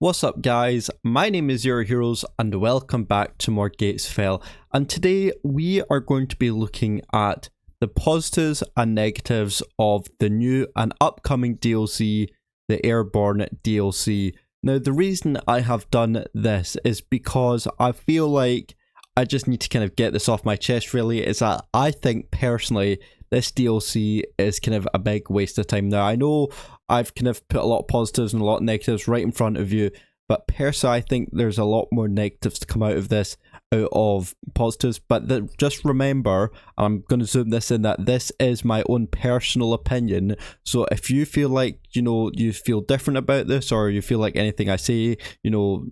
What's up guys, my name is Zero Heroes and welcome back to more Gatesfell, and today we are going to be looking at the positives and negatives of the new and upcoming DLC, the Airborne DLC. Now the reason I have done this is because I feel like I just need to kind of get this off my chest really, is that I think personally this DLC is kind of a big waste of time. Now I know I've kind of put a lot of positives and a lot of negatives right in front of you, but personally I think there's a lot more negatives to come out of this out of positives. But just remember, I'm going to zoom this in, that this is my own personal opinion. So if you feel like, you feel different about this, or you feel like anything I say, you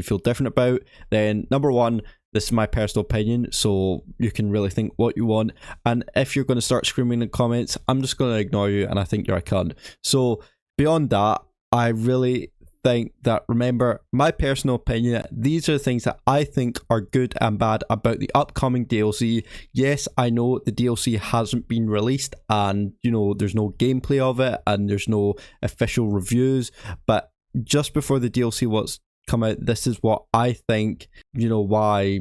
feel different about, then number one, this is my personal opinion, so you can really think what you want. And if you're going to start screaming in comments, I'm just going to ignore you, and I think you're a cunt. So beyond that, I really think that, remember, my personal opinion, these are things that I think are good and bad about the upcoming DLC. Yes, I know the DLC hasn't been released, and there's no gameplay of it, and there's no official reviews, but just before the DLC was come out, this is what I think, why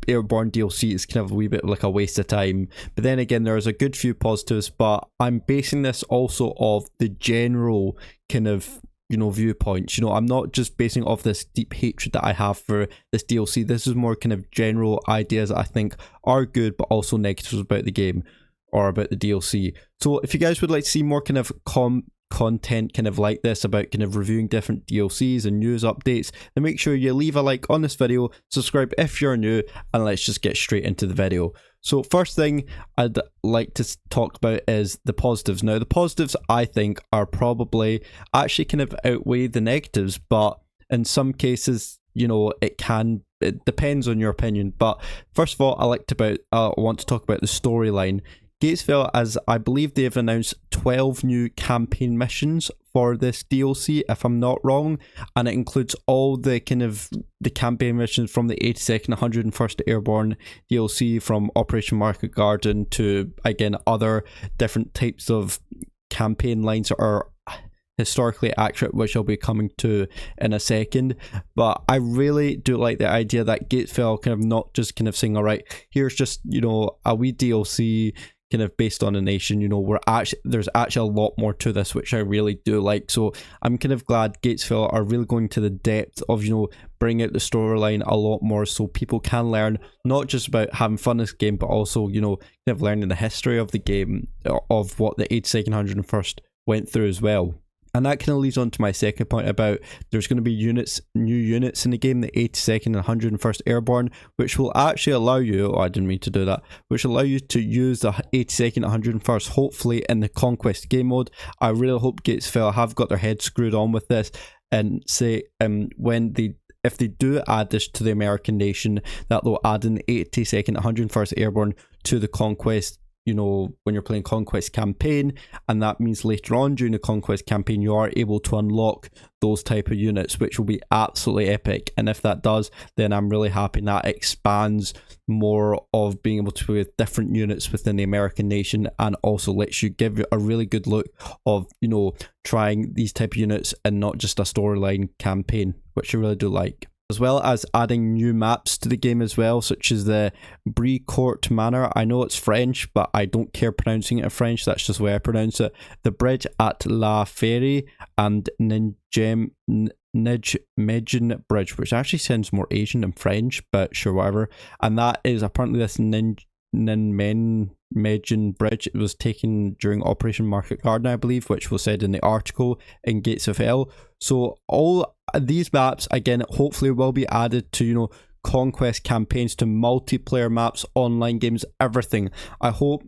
Airborne DLC is kind of a wee bit like a waste of time. But then again, there's a good few positives, but I'm basing this also off the general kind of viewpoints. I'm not just basing off this deep hatred that I have for this DLC. This is more kind of general ideas that I think are good but also negatives about the game or about the DLC. So if you guys would like to see more kind of content kind of like this, about kind of reviewing different DLCs and news updates, then make sure you leave a like on this video, subscribe if you're new, and let's just get straight into the video. So first thing I'd like to talk about is the positives. Now the positives I think are probably actually kind of outweigh the negatives, but in some cases it depends on your opinion. But first of all, I want to talk about the storyline. Gatesfell, as I believe they've announced 12 new campaign missions for this DLC, if I'm not wrong, and it includes all the kind of the campaign missions from the 82nd, 101st Airborne DLC, from Operation Market Garden to, again, other different types of campaign lines that are historically accurate, which I'll be coming to in a second. But I really do like the idea that Gatesfell kind of not just kind of saying, all right, here's just a wee DLC kind of based on a nation, there's actually a lot more to this, which I really do like. So I'm kind of glad Gatesfell are really going to the depth of bring out the storyline a lot more, so people can learn not just about having fun in this game, but also kind of learning the history of the game, of what the 82nd, 101st went through as well. And that kind of leads on to my second point about there's going to be new units in the game, the 82nd and 101st Airborne, which will actually allow you, I didn't mean to do that, which will allow you to use the 82nd and 101st, hopefully in the Conquest game mode. I really hope Gatesfell have got their head screwed on with this, and say if they do add this to the American nation, that they'll add in the 82nd, 101st Airborne to the Conquest, when you're playing Conquest campaign, and that means later on during the Conquest campaign you are able to unlock those type of units, which will be absolutely epic. And if that does, then I'm really happy. That expands more of being able to play with different units within the American nation, and also lets you give a really good look of trying these type of units and not just a storyline campaign, which I really do like. As well as adding new maps to the game as well, such as the Bricourt Manor. I know it's French, but I don't care pronouncing it in French, that's just the way I pronounce it. The bridge at La Ferry, and Nijmegen Bridge, which actually sounds more Asian than French, but sure, whatever. And that is apparently this Nijmegen Bridge. It was taken during Operation Market Garden, I believe, which was said in the article in Gates of Hell. So all these maps, again, hopefully will be added to Conquest campaigns, to multiplayer maps, online games, everything. I hope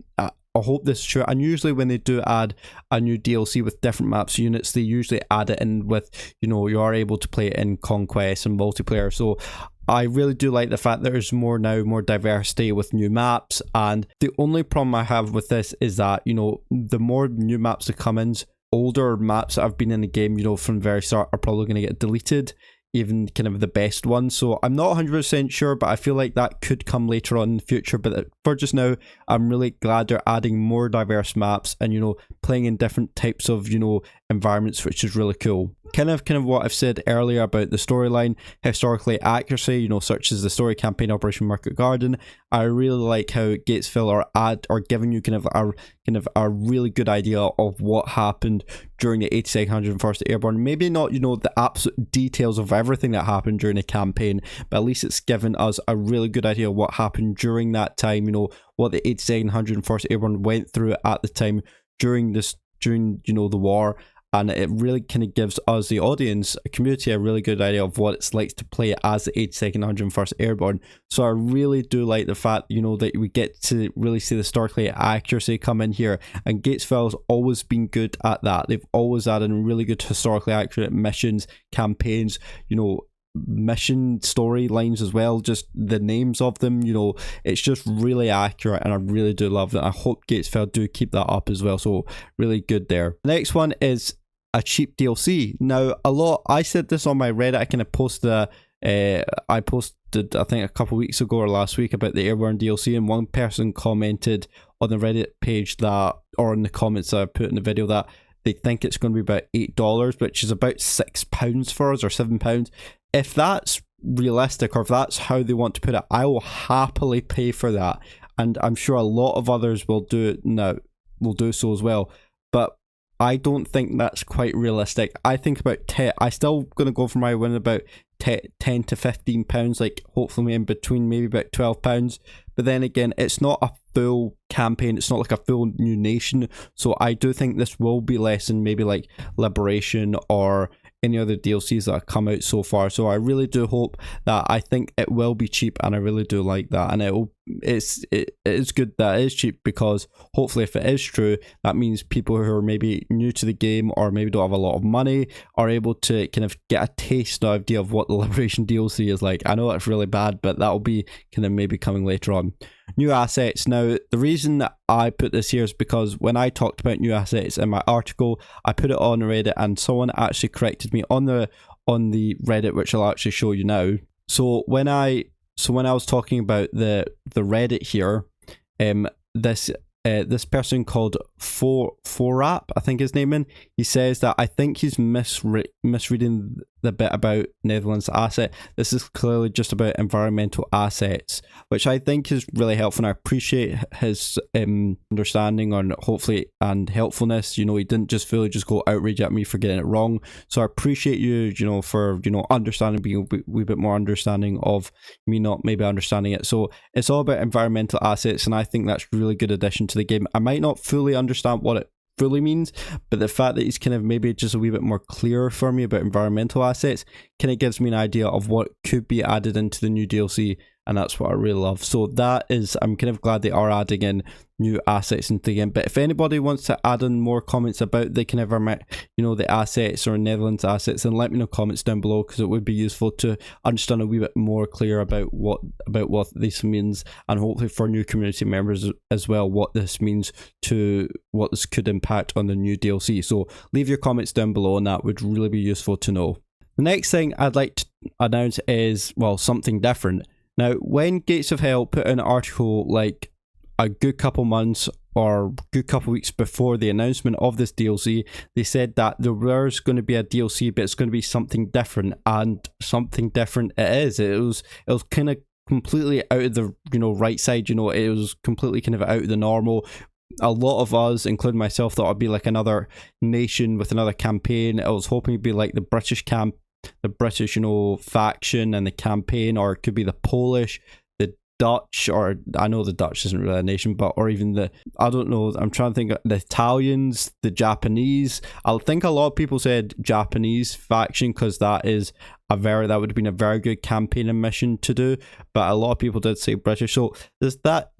this is true. And usually when they do add a new DLC with different maps units, they usually add it in with you are able to play it in Conquest and multiplayer. So I really do like the fact that there's more diversity with new maps. And the only problem I have with this is that the more new maps that come in, older maps that have been in the game from the very start are probably going to get deleted, even kind of the best ones. So I'm not 100% sure, but I feel like that could come later on in the future. But for just now. I'm really glad they're adding more diverse maps and, you know, playing in different types of, you know, environments, which is really cool. Kind of what I've said earlier about the storyline, historically accuracy, you know, such as the story campaign Operation Market Garden. I really like how Gatesville are giving you kind of a really good idea of what happened during the 82nd 101st Airborne. Maybe not, you know, the absolute details of everything that happened during the campaign, but at least it's given us a really good idea of what happened during that time, you know, what the 82nd 101st Airborne went through at the time during you know, the war. And it really kind of gives us, the audience, a community, a really good idea of what it's like to play as the 82nd 101st Airborne. So I really do like the fact, you know, that we get to really see the historically accuracy come in here. And Gatesville's always been good at that. They've always added really good historically accurate missions, campaigns, you know, mission storylines as well, just the names of them, you know, it's just really accurate, and I really do love that. I hope Gatesville do keep that up as well, so really good there. The next one is a cheap DLC. Now, I said this on my Reddit. I kind of posted I posted, I think, a couple weeks ago or last week about the Airborne DLC, and one person commented on the Reddit page that, or in the comments that I put in the video, that they think it's going to be about $8, which is about £6 for us, or £7. If that's realistic, or if that's how they want to put it, I will happily pay for that, and I'm sure a lot of others will do it now, will do so as well. But I don't think that's quite realistic. I think about I still gonna go for my win about £10 to £15, like hopefully in between, maybe about £12. But then again, it's not a full campaign, it's not like a full new nation, so I do think this will be less than maybe like Liberation or any other DLCs that have come out so far. So I really do hope that, I think it will be cheap, and I really do like that, and it is good that it is cheap, because hopefully if it is true, that means people who are maybe new to the game or maybe don't have a lot of money are able to kind of get a taste idea of what the Liberation DLC is like. I know it's really bad, but that'll be kind of maybe coming later on. New assets. Now, the reason that I put this here is because when I talked about new assets in my article, I put it on Reddit, and someone actually corrected me on the Reddit, which I'll actually show you now. So when I was talking about the Reddit here, this person called Forap, I think his name in, he says that I think he's misreading the bit about Netherlands asset. This is clearly just about environmental assets, which I think is really helpful, and I appreciate his understanding on, hopefully, and helpfulness. You know, he didn't just fully just go outrage at me for getting it wrong. So I appreciate you, you know, for, you know, understanding, being a wee bit more understanding of me not maybe understanding it. So it's all about environmental assets, and I think that's a really good addition to the game. I might not fully understand what it fully means, but the fact that he's kind of maybe just a wee bit more clear for me about environmental assets kind of gives me an idea of what could be added into the new DLC, and that's what I really love. So that is, I'm kind of glad they are adding in new assets into the game. But if anybody wants to add in more comments about the kind of, you know, the assets or Netherlands assets, then let me know comments down below, because it would be useful to understand a wee bit more clear about what this means, and hopefully for new community members as well, what this means to what this could impact on the new DLC. So leave your comments down below, and that would really be useful to know. The next thing I'd like to announce is, well, something different. Now, when Gates of Hell put in an article like a good couple months or good couple weeks before the announcement of this DLC, they said that there was going to be a DLC, but it's going to be something different, and something different it is. It was kind of completely out of the, you know, right side. You know, it was completely kind of out of the normal. A lot of us, including myself, thought it'd be like another nation with another campaign. I was hoping it'd be like the British, you know, faction and the campaign, or it could be the Polish, the Dutch, or I know the Dutch isn't really a nation, but, or even the, I don't know, I'm trying to think, the Italians, the Japanese. I think a lot of people said Japanese faction, because that would have been a very good campaign and mission to do, but a lot of people did say British. So there's that.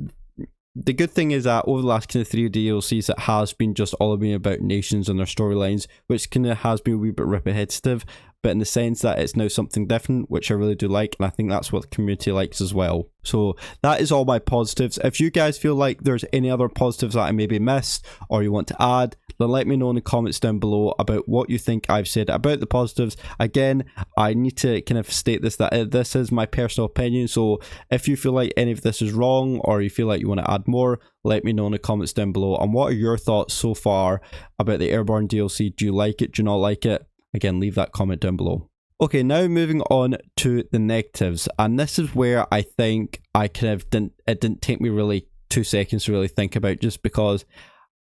The good thing is that over the last kind of 3 DLCs, it has been just all been about nations and their storylines, which kind of has been a wee bit repetitive. but in the sense that it's now something different, which I really do like, and I think that's what the community likes as well. So that is all my positives. If you guys feel like there's any other positives that I maybe missed or you want to add, then let me know in the comments down below about what you think I've said about the positives. Again, I need to kind of state this, that this is my personal opinion, so if you feel like any of this is wrong or you feel like you want to add more, let me know in the comments down below. And what are your thoughts so far about the Airborne DLC? Do you like it? Do you not like it? Again, leave that comment down below. Okay, now moving on to the negatives, and this is where I think I kind of didn't take me really 2 seconds to really think about, just because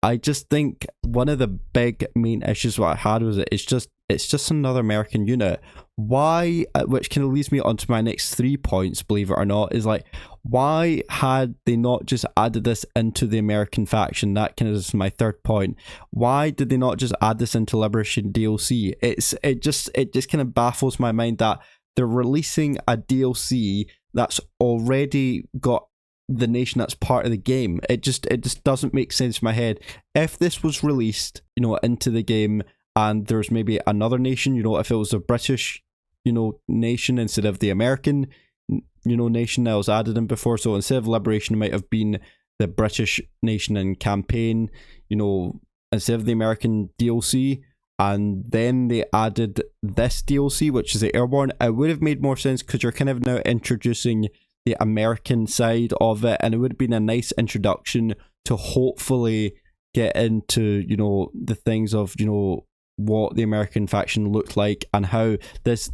I just think one of the big main issues what I had was it's just another American unit. Why, which kind of leads me on to my next 3 points, believe it or not, is like, why had they not just added this into the American faction? That kind of is my 3rd point. Why did they not just add this into Liberation DLC? It just kind of baffles my mind that they're releasing a DLC that's already got the nation that's part of the game. It just doesn't make sense in my head. If this was released, you know, into the game, and there's maybe another nation, you know, if it was a British, you know, nation instead of the American, you know, nation that was added in before. So instead of Liberation, it might have been the British nation and campaign, you know, instead of the American DLC, and then they added this DLC, which is the Airborne. It would have made more sense, because you're kind of now introducing the American side of it, and it would have been a nice introduction to hopefully get into, you know, the things of, you know, what the American faction looked like and how this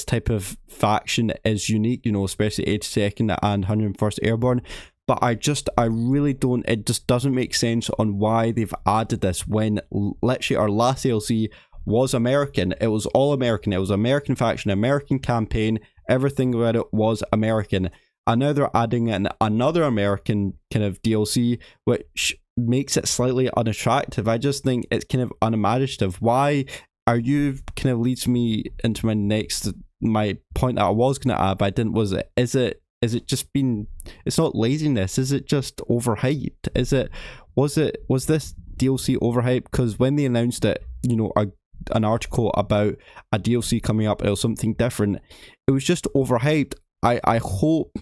type of faction is unique, you know, especially 82nd and 101st Airborne. But I really don't, it just doesn't make sense on why they've added this when literally our last DLC was American. It was all American. It was American faction, American campaign, everything about it was American. And now they're adding in another American kind of DLC, which makes it slightly unattractive. I just think it's kind of unimaginative. Why are you kind of leads me into my point that I was going to add, but I didn't, was it? Is it just been, it's not laziness, is it just overhyped? Was this DLC overhyped? Because when they announced it, you know, an article about a DLC coming up, it was something different, it was just overhyped. I hope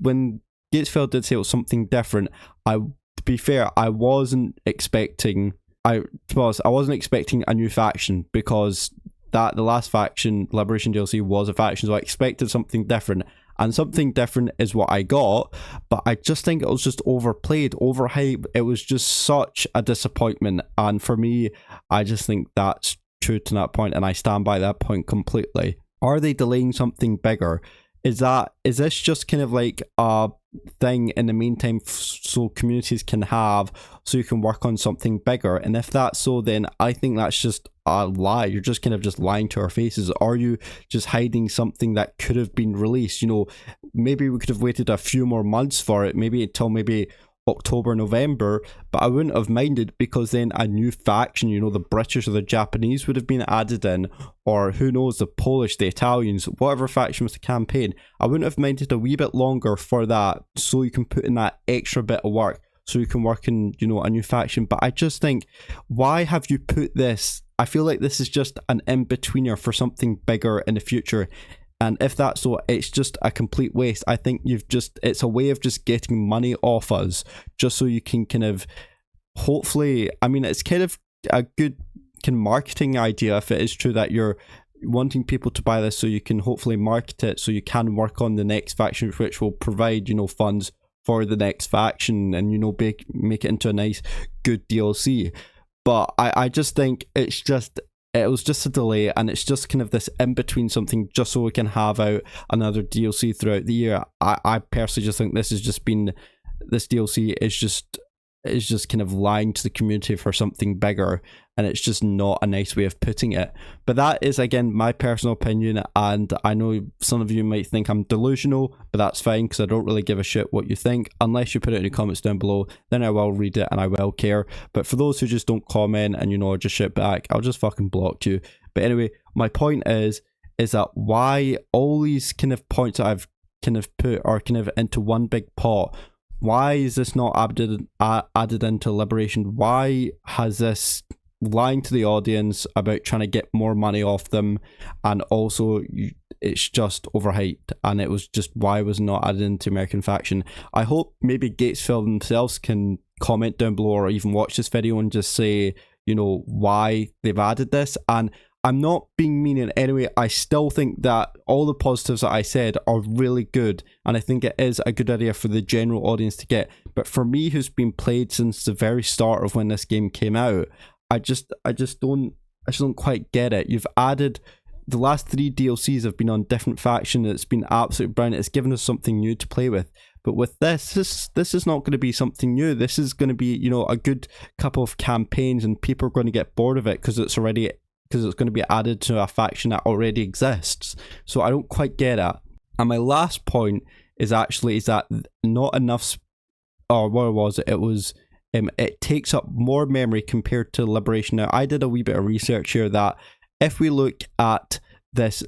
when Gatesfell did say it was something different, to be fair, I wasn't expecting a new faction, because the last faction, Liberation DLC, was a faction, so I expected something different, and something different is what I got. But I just think it was just overplayed, overhyped. It was just such a disappointment, and for me, I just think that's true to that point, and I stand by that point completely. Are they delaying something bigger? Is this just kind of like a thing in the meantime so communities can have, so you can work on something bigger? And if that's so, then I think that's just a lie. You're just kind of just lying to our faces. Are you just hiding something that could have been released? You know, maybe we could have waited a few more months for it, maybe until maybe October, November, but I wouldn't have minded, because then a new faction, you know, the British or the Japanese would have been added in, or who knows, the Polish, the Italians, whatever faction was the campaign. I wouldn't have minded a wee bit longer for that, so you can put in that extra bit of work, so you can work in, you know, a new faction. But I just think, why have you put this? I feel like this is just an in-betweener for something bigger in the future. And if that's so, it's just a complete waste. I think it's a way of just getting money off us, just so you can kind of, hopefully, I mean, it's kind of a good kind of marketing idea if it is true that you're wanting people to buy this, so you can hopefully market it, so you can work on the next faction, which will provide, you know, funds for the next faction, and, you know, make it into a nice, good DLC. But I just think it was just a delay, and it's just kind of this in between something, just so we can have out another DLC throughout the year. I personally just think this DLC is just kind of lying to the community for something bigger, and it's just not a nice way of putting it. But that is, again, my personal opinion, and I know some of you might think I'm delusional, but that's fine, because I don't really give a shit what you think. Unless you put it in the comments down below, then I will read it and I will care. But for those who just don't comment and, you know, just shit back, I'll just fucking block you. But anyway, my point is that why all these kind of points that I've kind of put are kind of into one big pot? Why is this not added into Liberation? Why has this lying to the audience about trying to get more money off them, and also it's just overhyped, and it was just why it was not added into American Faction. I hope maybe Gatesville themselves can comment down below or even watch this video and just say, you know, why they've added this. And I'm not being mean in any way. I still think that all the positives that I said are really good, and I think it is a good idea for the general audience to get. But for me, who's been played since the very start of when this game came out, I just don't quite get it. You've added the last 3 DLCs have been on different faction. It's been absolutely brilliant. It's given us something new to play with. But with this is not going to be something new. This is going to be, you know, a good couple of campaigns, and people are going to get bored of it because it's going to be added to a faction that already exists. So I don't quite get it. And my last point is that not enough, or what was it? It was it takes up more memory compared to Liberation. Now, I did a wee bit of research here that if we look at this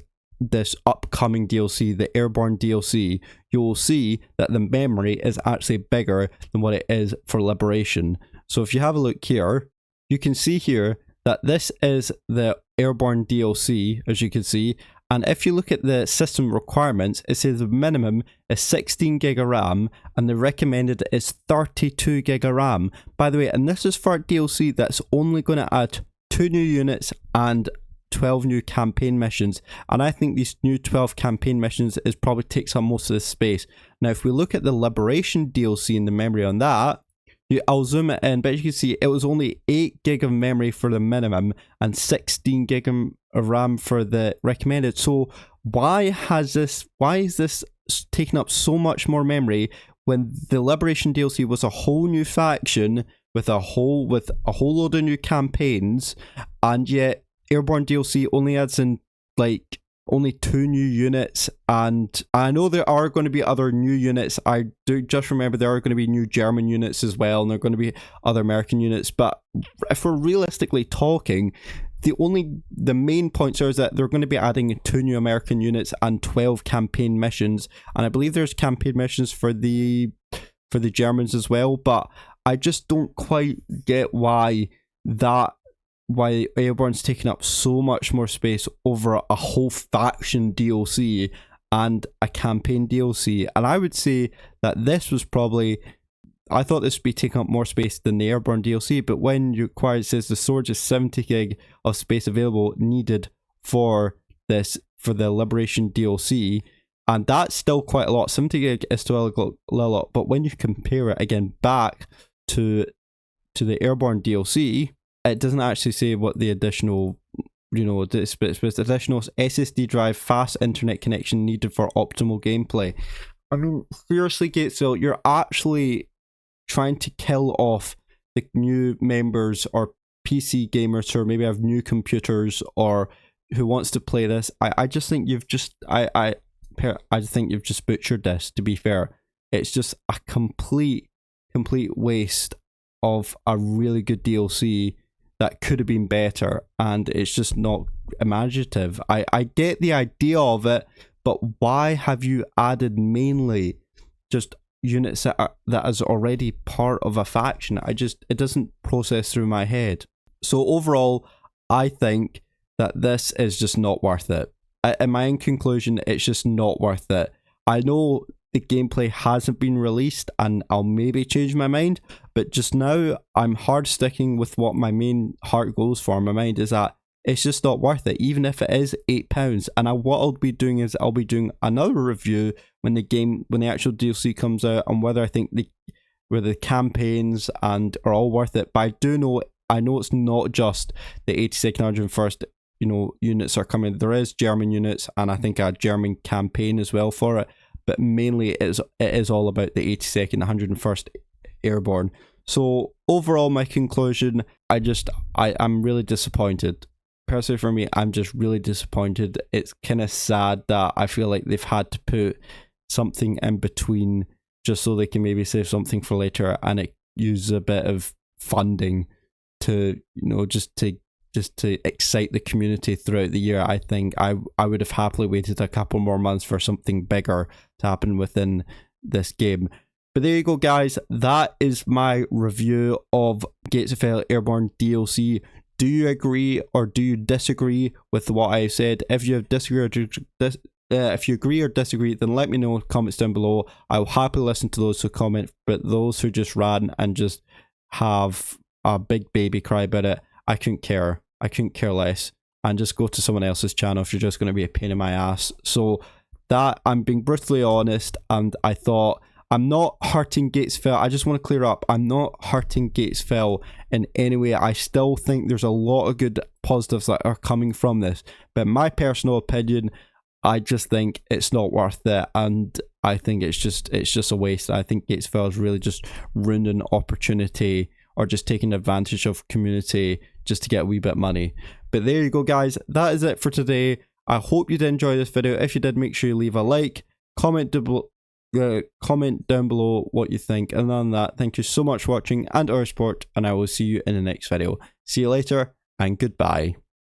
upcoming DLC, the Airborne DLC, you will see that the memory is actually bigger than what it is for Liberation. So if you have a look here, you can see here that this is the Airborne DLC, as you can see, and if you look at the system requirements, it says the minimum is 16 gig of RAM and the recommended is 32 gig of RAM. By the way, and this is for a DLC that's only going to add 2 new units and 12 new campaign missions, and I think these new 12 campaign missions is probably takes up most of the space. Now if we look at the Liberation DLC and the memory on that, I'll zoom it in, but you can see it was only 8 gig of memory for the minimum and 16 gig of RAM for the recommended. So why is this taking up so much more memory when the Liberation DLC was a whole new faction with a whole load of new campaigns, and yet Airborne DLC only adds in like only 2 new units? And I know there are going to be other new units. I do just remember there are going to be new German units as well, and there are going to be other American units. But if we're realistically talking, the main points are that they're going to be adding 2 new American units and 12 campaign missions, and I believe there's campaign missions for the Germans as well. But I just don't quite get why Airborne's taking up so much more space over a whole faction DLC and a campaign DLC. And I would say that this was probably, I thought this would be taking up more space than the Airborne DLC, but when you acquire, it says the Sword is 70 gig of space available needed for the Liberation DLC, and that's still quite a lot. 70 gig is still a lot, but when you compare it again back to the Airborne DLC, it doesn't actually say what the additional, the additional SSD drive, fast internet connection needed for optimal gameplay. I mean, seriously, Gatesville, you're actually trying to kill off the new members or PC gamers who maybe have new computers or who wants to play this. I just think you've just I think you've just butchered this, to be fair. It's just a complete waste of a really good DLC that could have been better, and it's just not imaginative. I get the idea of it, but why have you added mainly just units that is already part of a faction? It doesn't process through my head. So overall, I think that this is just not worth it. In my own conclusion, it's just not worth it. I know the gameplay hasn't been released and I'll maybe change my mind, but just now I'm hard sticking with what my main heart goes for. My mind is that it's just not worth it, even if it is £8. And what I'll be doing is I'll be doing another review when the actual DLC comes out, on whether I think the campaigns and are all worth it. But I know it's not just the 82nd, 101st units are coming. There is German units and I think a German campaign as well for it. But mainly it is all about the 82nd, 101st Airborne. So overall, my conclusion, I'm really disappointed. Personally for me, I'm just really disappointed. It's kind of sad that I feel like they've had to put something in between just so they can maybe save something for later, and it uses a bit of funding to, just to excite the community throughout the year. I think I would have happily waited a couple more months for something bigger to happen within this game. But there you go, guys. That is my review of Gates of Hell Airborne DLC. Do you agree or do you disagree with what I said? If you have if you agree or disagree, then let me know in the comments down below. I will happily listen to those who comment, but those who just ran and just have a big baby cry about it, I couldn't care. I couldn't care less. And just go to someone else's channel if you're just going to be a pain in my ass. So that, I'm being brutally honest, and I thought, I'm not hurting Gatesville. I just want to clear up. I'm not hurting Gatesville in any way. I still think there's a lot of good positives that are coming from this. But my personal opinion, I just think it's not worth it, and I think it's just a waste. I think Gatesville is really just ruining opportunity or just taking advantage of community just to get a wee bit of money. But there you go, guys. That is it for today. I hope you did enjoy this video. If you did, make sure you leave a like, comment down below what you think. And other than that, thank you so much for watching and our support, and I will see you in the next video. See you later, and goodbye.